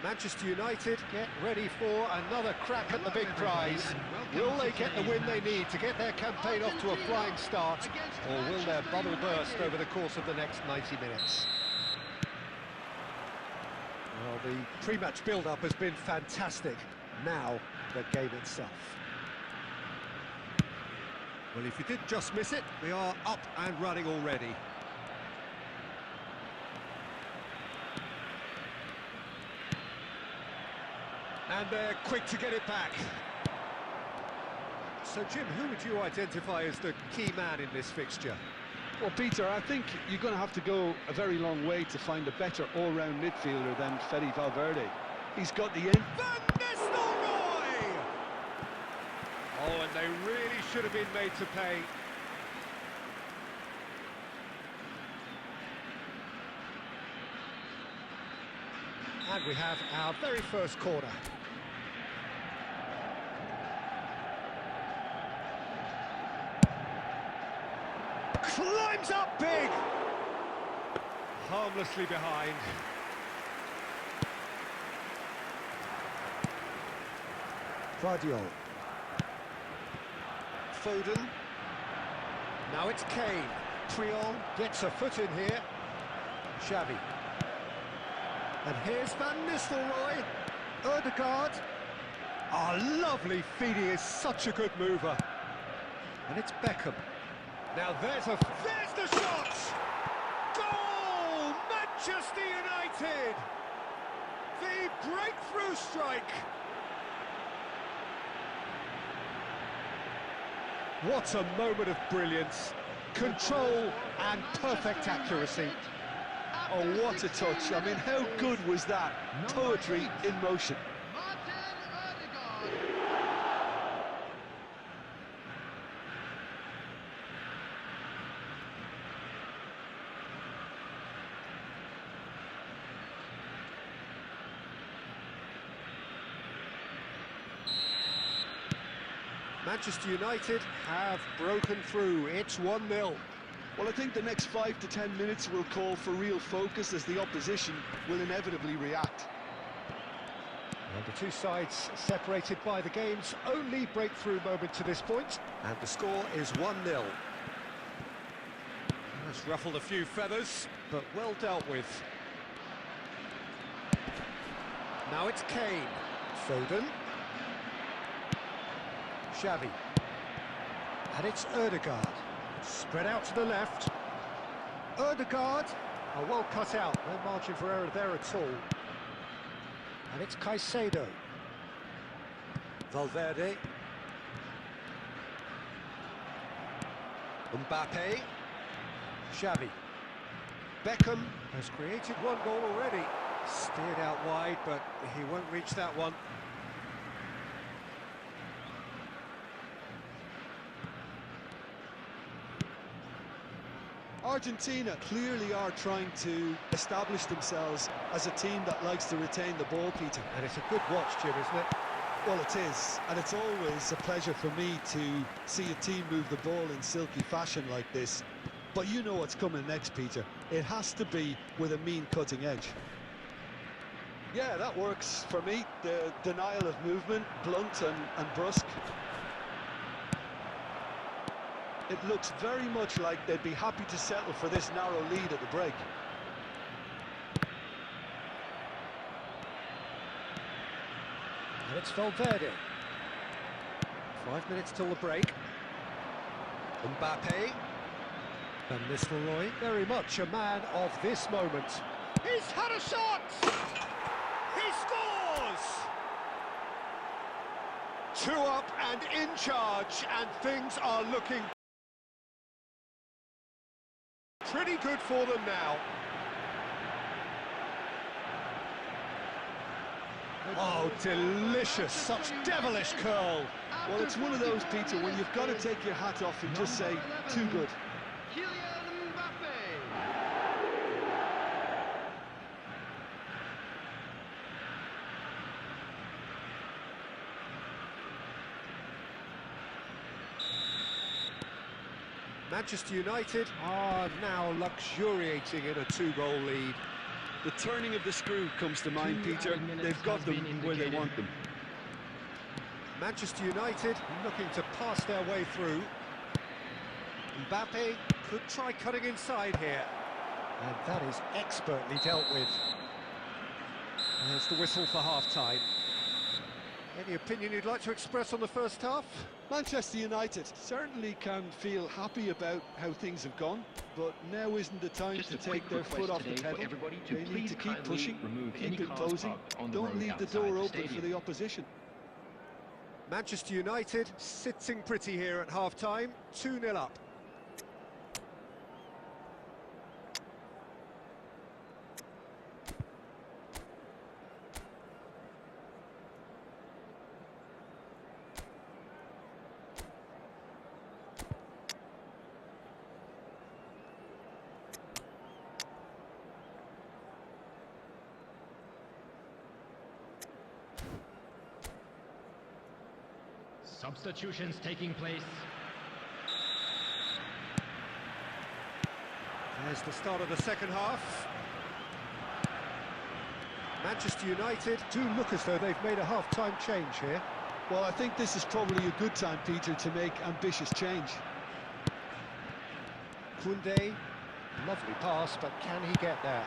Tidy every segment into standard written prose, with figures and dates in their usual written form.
Manchester United get ready for another crack at the big prize. Will they get the win they need to get their campaign off to a flying start, or will their bubble burst over the course of the next 90 minutes? Well, the pre-match build-up has been fantastic. Now, the game itself. Well, if you did just miss it, we are up and running already. And they're quick to get it back. So, Jim, who would you identify as the key man in this fixture? Well, Peter, I think you're going to have to go a very long way to find a better all-round midfielder than Fede Valverde. He's got the end. Van Nistelrooy! Oh, and they really should have been made to pay. And we have our very first corner. Climbs up big! Harmlessly behind. Guardiola. Foden. Now it's Kane. Triol gets a foot in here. Xavi. And here's Van Nistelrooy. Ødegaard. Oh, lovely feed. He is such a good mover. And it's Beckham. Now there's the shot! Goal! Manchester United! The breakthrough strike! What a moment of brilliance. Control and perfect accuracy. Oh, what a touch. I mean, how good was that? Poetry in motion. Manchester United have broken through. It's 1-0. Well, I think the next 5 to 10 minutes will call for real focus as the opposition will inevitably react. And the two sides separated by the game's only breakthrough moment to this point. And the score is 1-0. That's ruffled a few feathers, but well dealt with. Now it's Kane. Foden. Xavi. And it's Ødegaard. Spread out to the left. Ødegaard. Oh, well cut out. No margin for error there at all. And it's Caicedo. Valverde. Mbappe. Xavi. Beckham has created one goal already. Steered out wide, but he won't reach that one. Argentina clearly are trying to establish themselves as a team that likes to retain the ball, Peter. And it's a good watch, Jim, isn't it? Well, it is, and it's always a pleasure for me to see a team move the ball in silky fashion like this. But you know what's coming next, Peter. It has to be with a mean cutting edge. Yeah, that works for me. The denial of movement, blunt and brusque. It looks very much like they'd be happy to settle for this narrow lead at the break. And it's Valverde. 5 minutes till the break. Mbappe. Van Nistelrooy, very much a man of this moment. He's had a shot! He scores! 2 up and in charge, and things are looking pretty good for them now. Oh, delicious, such devilish curl. Well, it's one of those, Peter, when you've got to take your hat off and just say, too good. Manchester United are now luxuriating in a 2-goal lead. The turning of the screw comes to mind, Peter. They've got them where they want them. Manchester United looking to pass their way through. Mbappe could try cutting inside here. And that is expertly dealt with. There's the whistle for half-time. Any opinion you'd like to express on the first half? Manchester United certainly can feel happy about how things have gone, but now isn't the time to take their foot off the pedal. They need to keep pushing, keep imposing, don't leave the door open for the opposition. Manchester United sitting pretty here at half-time, 2-0 up. Substitutions taking place. There's the start of the second half. Manchester United do look as though they've made a half-time change here. Well, I think this is probably a good time, Peter, to make ambitious change. Koundé, lovely pass, but can he get there?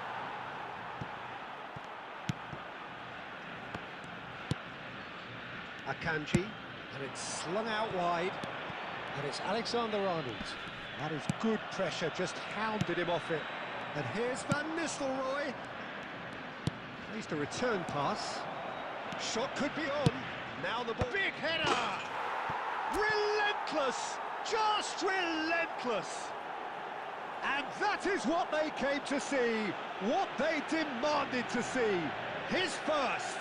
Akanji. And it's slung out wide, and it's Alexander-Arnold. That is good pressure, just hounded him off it. And here's Van Nistelrooy. Plays the return pass. Shot could be on. Now the ball. Big header! Relentless! Just relentless! And that is what they came to see, what they demanded to see. His first.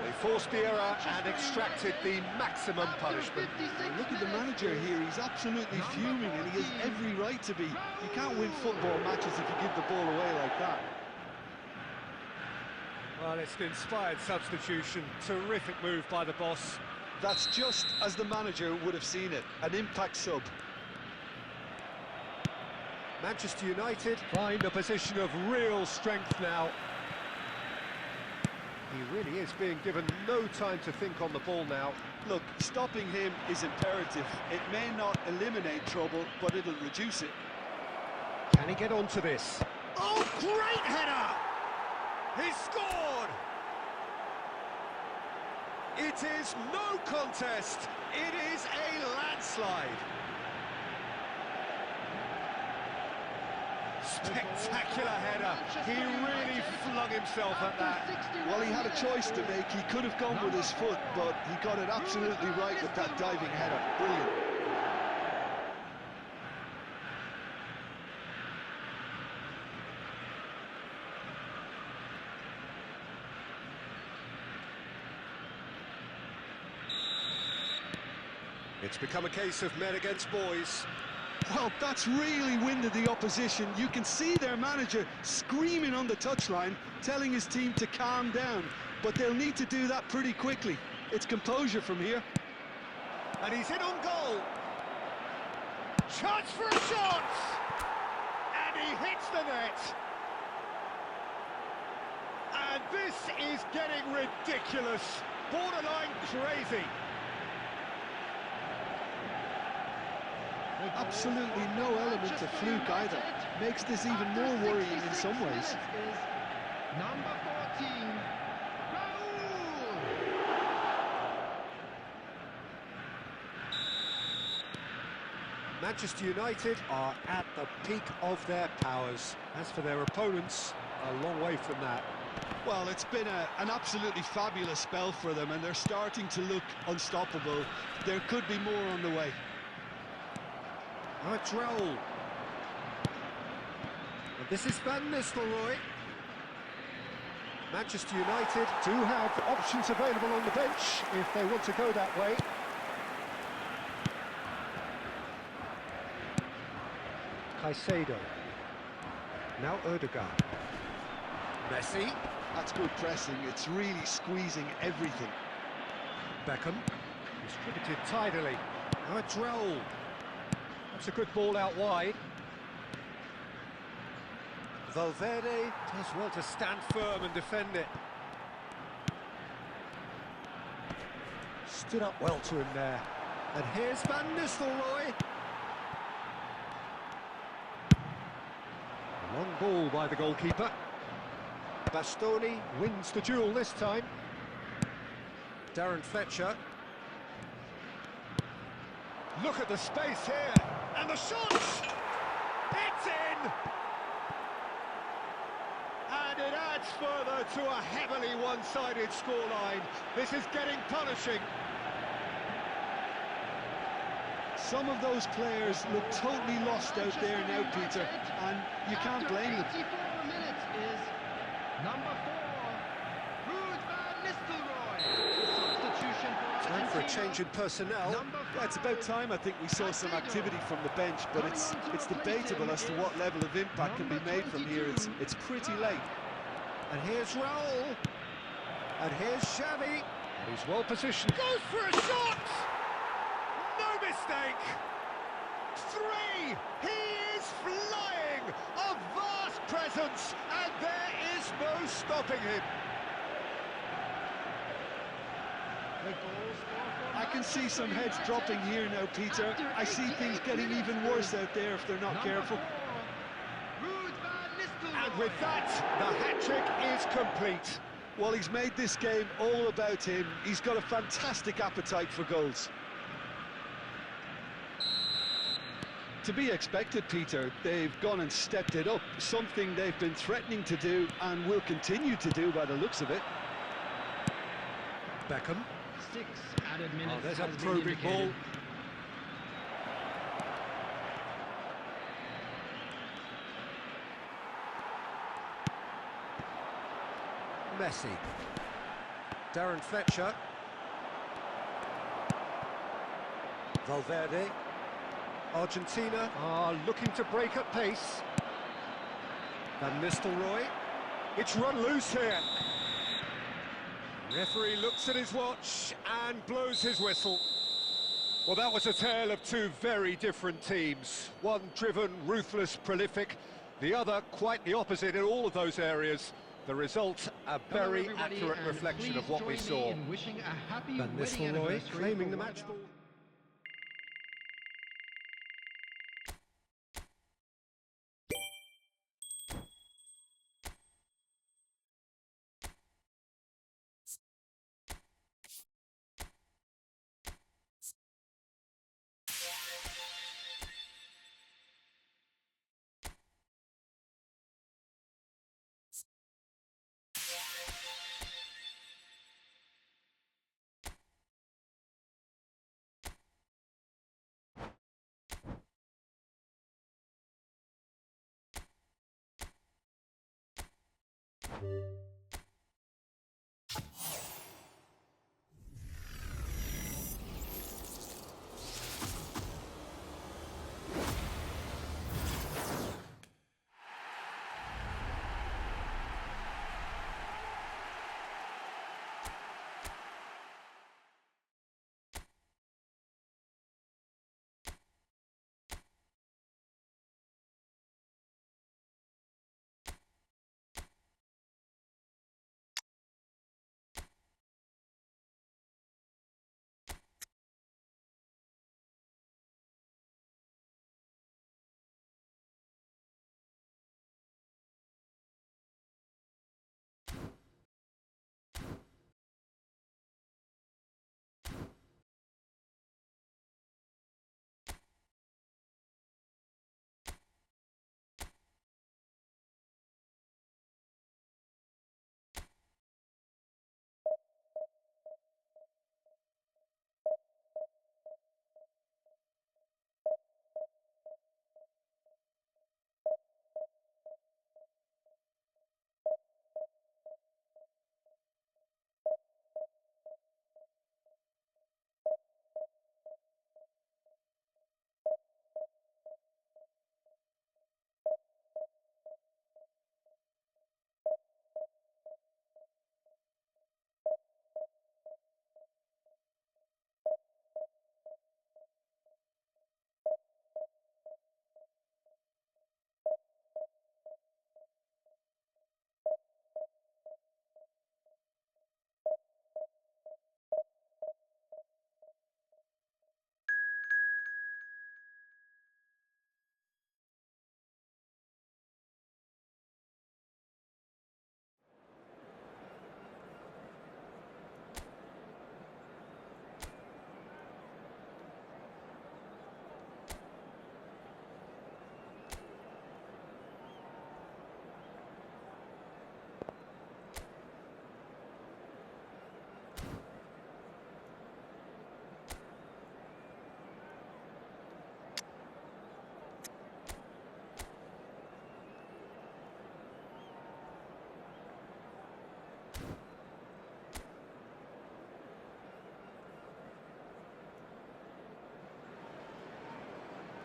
They forced the error and extracted the maximum punishment. Look at the manager here, he's absolutely fuming and he has every right to be. You can't win football matches if you give the ball away like that. Well, it's an inspired substitution, terrific move by the boss. That's just as the manager would have seen it, an impact sub. Manchester United find a position of real strength now. He really is being given no time to think on the ball now. Look, stopping him is imperative. It may not eliminate trouble, but it'll reduce it. Can he get onto this? Oh, great header! He scored! It is no contest. It is a landslide. Spectacular header. He really flung himself at that. Well, he had a choice to make. He could have gone with his foot, but he got it absolutely right with that diving header. Brilliant. It's become a case of men against boys. Well, that's really winded the opposition. You can see their manager screaming on the touchline, telling his team to calm down. But they'll need to do that pretty quickly. It's composure from here. And he's in on goal. Chance for a shot! And he hits the net. And this is getting ridiculous. Borderline crazy. Absolutely no element of fluke either. Makes this even more worrying in some ways. Number 14, Raul. Manchester United are at the peak of their powers. As for their opponents, a long way from that. Well, it's been an absolutely fabulous spell for them, and they're starting to look unstoppable. There could be more on the way. It's Raul. And this is Van Nistelrooy. Manchester United do have options available on the bench if they want to go that way. Caicedo. Now Ødegaard. Messi. That's good pressing. It's really squeezing everything. Beckham. Distributed tidily. Now it's Raul. That's a good ball out wide. Valverde does well to stand firm and defend it. Stood up well to him there. And here's Van Nistelrooy. A long ball by the goalkeeper. Bastoni wins the duel this time. Darren Fletcher. Look at the space here. And the shot! It's in! And it adds further to a heavily one-sided scoreline. This is getting punishing. Some of those players look totally lost out there now, Peter, and you can't blame them. 84 minutes is number 4, Ruud van Nistelrooy. Substitution for Time for a Argentina. change in personnel. Yeah, it's about time I think we saw some activity from the bench, but it's debatable as to what level of impact can be made from here. It's pretty late. And here's Raul. And here's Xavi. He's well positioned. Goes for a shot! No mistake! 3! He is flying! A vast presence, and there is no stopping him. I can see some heads dropping here now, Peter. I see things getting even worse out there if they're not careful. And with that, the hat-trick is complete. Well, he's made this game all about him. He's got a fantastic appetite for goals. To be expected, Peter. They've gone and stepped it up, something they've been threatening to do and will continue to do by the looks of it. Beckham. 6 added minutes. Oh, there's a has been probing indicated. ball. Messi. Darren Fletcher. Valverde. Argentina are looking to break at pace. Van Nistelrooy. It's run loose here. Referee looks at his watch and blows his whistle. Well, that was a tale of two very different teams. One driven, ruthless, prolific. The other quite the opposite in all of those areas. The result, a Hello, very everybody, accurate and reflection of please what we join me saw. in wishing a happy Van wedding Nistelrooy anniversary claiming for the one match of ball. our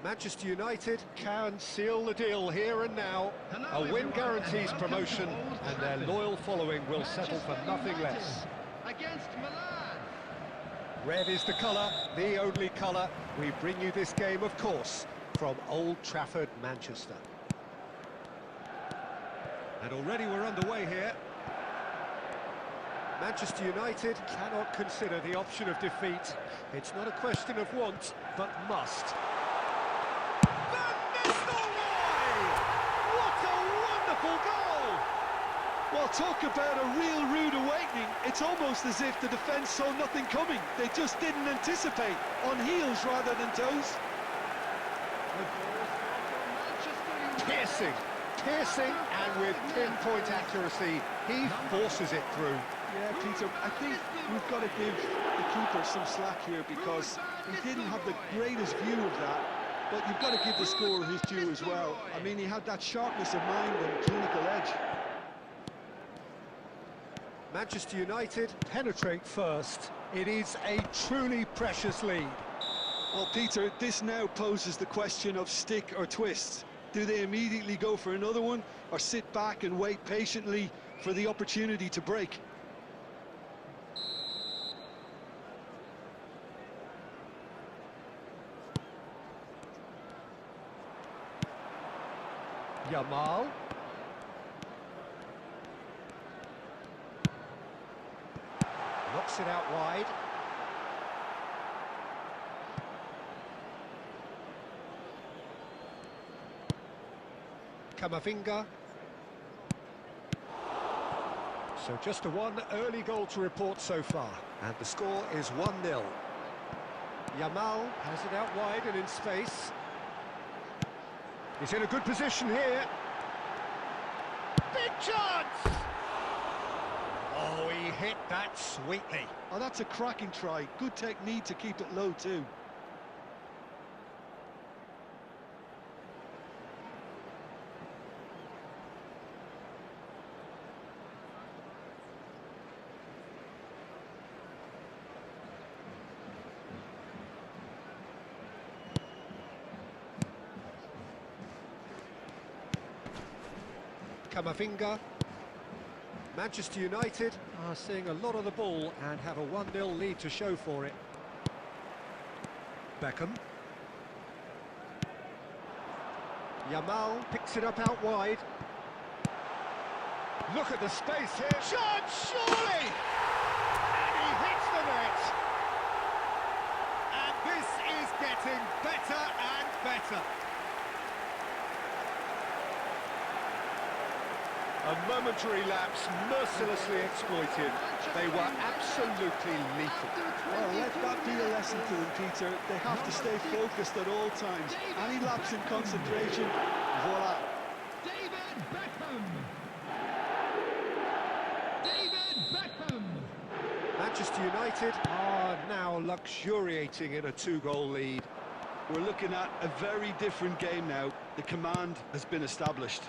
Manchester United can seal the deal here and now. A win guarantees promotion, and their loyal following will settle for nothing less. Against Milan. Red is the colour, the only colour. We bring you this game, of course, from Old Trafford, Manchester. And already we're underway here. Manchester United cannot consider the option of defeat. It's not a question of want, but must. What a wonderful goal! Well, talk about a real rude awakening. It's almost as if the defence saw nothing coming. They just didn't anticipate, on heels rather than toes. Piercing, and with pinpoint accuracy, he forces it through. Yeah, Peter, I think we've got to give the keeper some slack here because he didn't have the greatest view of that, but you've got to give the scorer his due as well. I mean, he had that sharpness of mind and clinical edge. Manchester United penetrate first. It is a truly precious lead. Well, Peter, this now poses the question of stick or twist. Do they immediately go for another one, or sit back and wait patiently for the opportunity to break? Yamal. Knocks it out wide. Camavinga. So just a one early goal to report so far, and the score is 1-0. Yamal has it out wide and in space. He's in a good position here. Big chance! Oh, he hit that sweetly. Oh, that's a cracking try. Good technique to keep it low too. Camavinga. Manchester United are seeing a lot of the ball and have a 1-0 lead to show for it. Beckham. Yamal picks it up out wide. Look at the space here. Shot, surely! And he hits the net. And this is getting better and better. A momentary lapse, mercilessly exploited. They were absolutely lethal. Well, let that be a lesson to them, Peter. They have to stay focused at all times. Any lapse in concentration, voila. David Beckham. David Beckham. Manchester United are now luxuriating in a 2-goal lead. We're looking at a very different game now. The command has been established.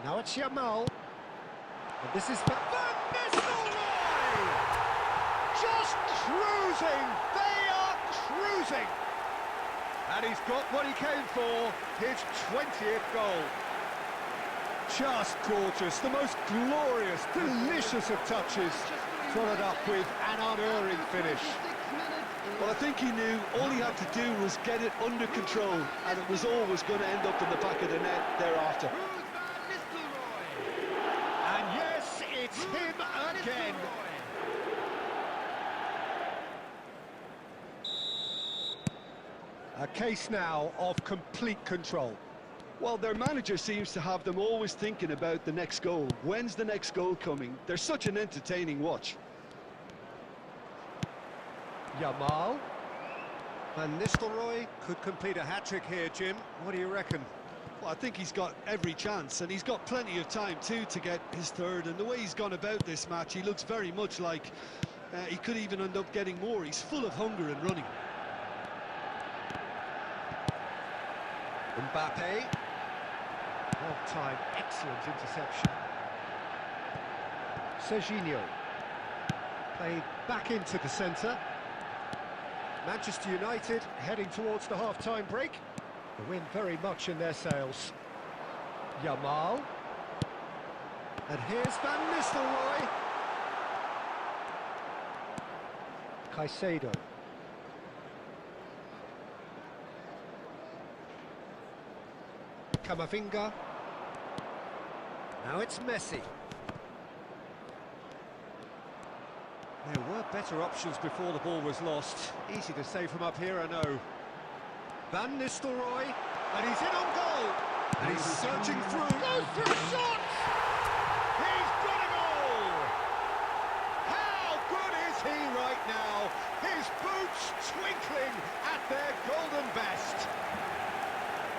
Now it's Yamal. And this is Van Nistelrooy! Just cruising! They are cruising! And he's got what he came for, his 20th goal. Just gorgeous, the most glorious, delicious of touches, followed up with an unerring finish. Well, I think he knew all he had to do was get it under control, and it was always going to end up in the back of the net thereafter. And yes, it's him again. A case now of complete control. Well, their manager seems to have them always thinking about the next goal. When's the next goal coming? They're such an entertaining watch. Yamal. And Nistelrooy could complete a hat-trick here, Jim. What do you reckon? Well, I think he's got every chance, and he's got plenty of time too to get his third. And the way he's gone about this match, he looks very much like he could even end up getting more. He's full of hunger and running. Mbappe. Well-timed, excellent interception. Serginho. Played back into the centre. Manchester United heading towards the half-time break. The wind very much in their sails. Yamal. And here's Van Nistelrooy. Caicedo. Camavinga. Now it's Messi. There were better options before the ball was lost. Easy to say from up here, I know. Van Nistelrooy, and he's in on goal. And he's searching through. Goes for a shot! He's got a goal! How good is he right now? His boots twinkling at their golden best.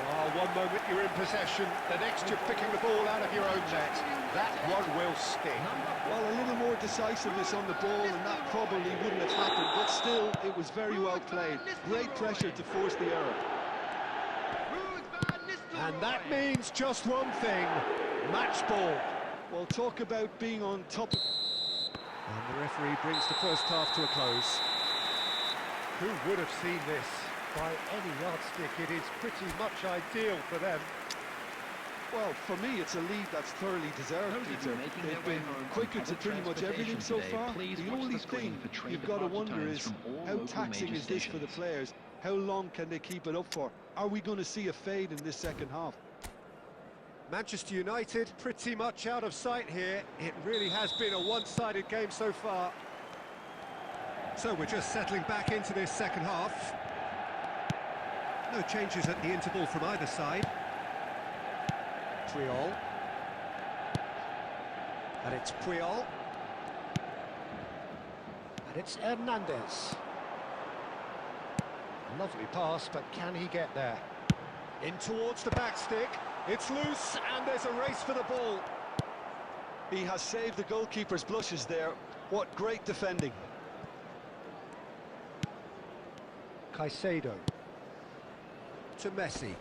Oh, one moment you're in possession, the next you're picking the ball out of your own net. That one will sting. Well, a little more decisiveness on the ball, and that probably wouldn't have happened, but still, it was very well played. Great pressure to force the error. And that means just one thing, match ball. Well, talk about being on top. And the referee brings the first half to a close. Who would have seen this? By any yardstick, it is pretty much ideal for them. Well, for me, it's a lead that's thoroughly deserved, Peter. They've been quicker to pretty much everything so far. The only thing you've got to wonder is, how taxing is this for the players? How long can they keep it up for? Are we going to see a fade in this second half? Manchester United pretty much out of sight here. It really has been a one-sided game so far. So we're just settling back into this second half. No changes at the interval from either side. Puyol. And it's Puyol. And it's Hernandez. Lovely pass, but can he get there? In towards the back stick. It's loose, and there's a race for the ball. He has saved the goalkeeper's blushes there. What great defending. Caicedo. To Messi.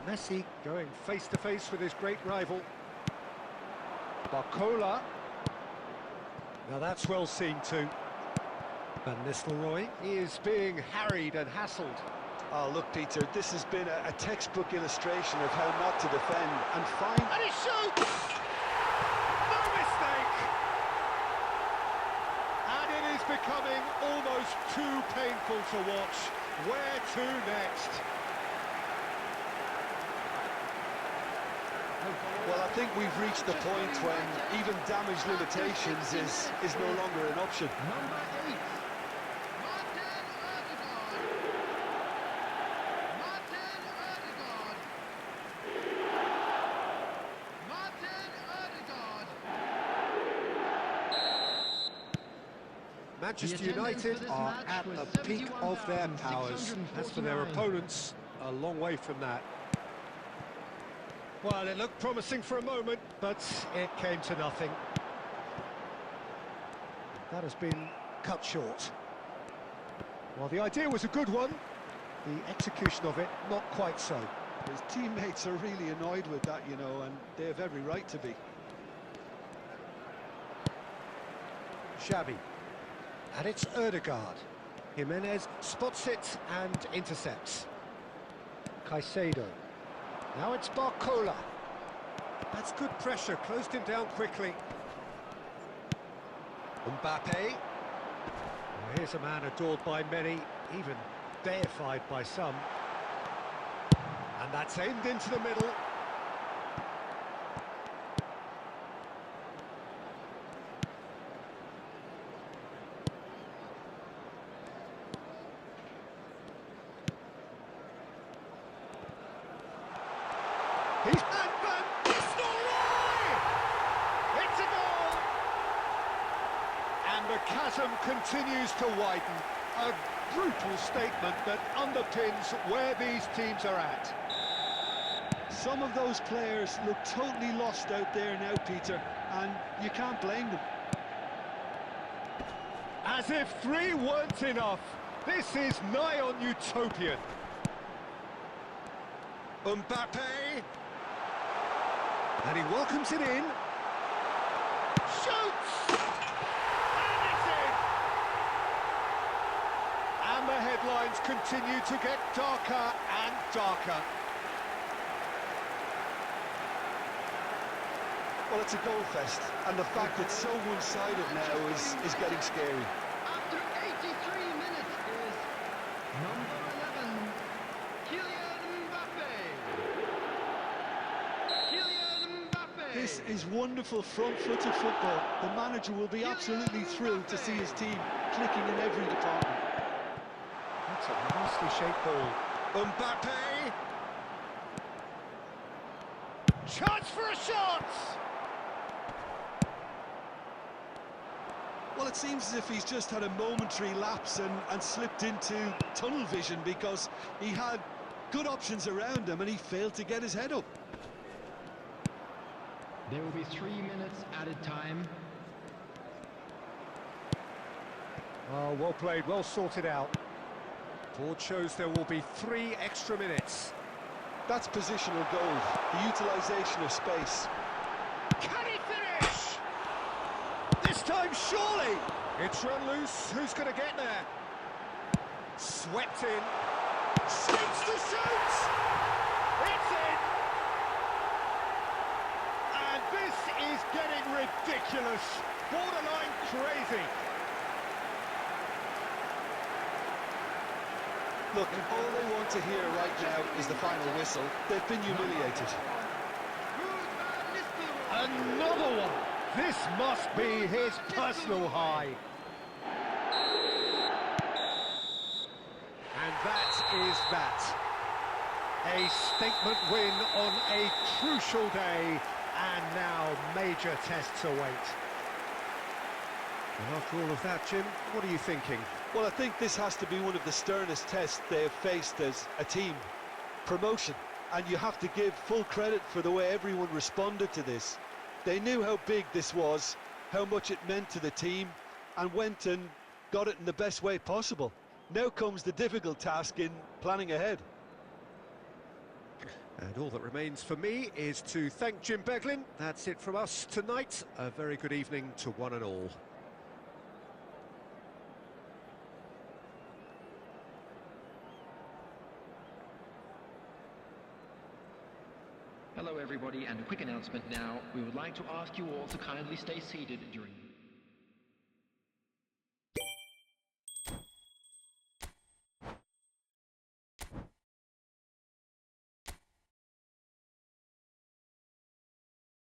Messi going face-to-face with his great rival. Barcola. Now that's well seen too. Van Nistelrooy, he is being harried and hassled. Oh, look, Peter, this has been a textbook illustration of how not to defend and find... And he shoots! No mistake! And it is becoming almost too painful to watch. Where to next? Well, I think we've reached the point when even damage limitations is no longer an option. Number 8. Manchester United are at the peak of their powers. As for their opponents, a long way from that. Well, it looked promising for a moment, but it came to nothing. That has been cut short. Well, the idea was a good one. The execution of it, not quite so. His teammates are really annoyed with that, you know, and they have every right to be. Xavi. And it's Ødegaard. Jimenez spots it and intercepts. Caicedo. Now it's Barcola. That's good pressure, closed him down quickly. Mbappe. Well, here's a man adored by many, even deified by some. And that's aimed into the middle. He's Van Nistelrooy! It's a goal! And the chasm continues to widen. A brutal statement that underpins where these teams are at. Some of those players look totally lost out there now, Peter, and you can't blame them. As if 3 weren't enough. This is nigh on utopian. Mbappe. And he welcomes it in. Shoots! And it's in! And the headlines continue to get darker and darker. Well, it's a goal fest, and the fact it's so one-sided now is getting scary. After 83 minutes is number 11, Kylian Mbappe. Kylian Mbappe. This is wonderful front-footed football. The manager will be absolutely thrilled to see his team clicking in every department. That's a nicely shaped ball. Mbappe! Chance for a shot! Well, it seems as if he's just had a momentary lapse and slipped into tunnel vision, because he had good options around him and he failed to get his head up. There will be 3 minutes added time. Oh, well played, well sorted out. Board shows there will be 3 extra minutes. That's positional goal, the utilisation of space. Can he finish? This time, surely! It's run loose, who's going to get there? Swept in. Shoots to shoot! It's in! And this is getting ridiculous. Borderline crazy. Look, all they want to hear right now is the final whistle. They've been humiliated. Another one! This must be his personal high. And that is that. A statement win on a crucial day, and now major tests await. And after all of that, Jim, what are you thinking? Well, I think this has to be one of the sternest tests they have faced as a team. Promotion. And you have to give full credit for the way everyone responded to this. They knew how big this was, how much it meant to the team, and went and got it in the best way possible. Now comes the difficult task in planning ahead. And all that remains for me is to thank Jim Beglin. That's it from us tonight. A very good evening to one and all. Hello everybody, and a quick announcement now. We would like to ask you all to kindly stay seated during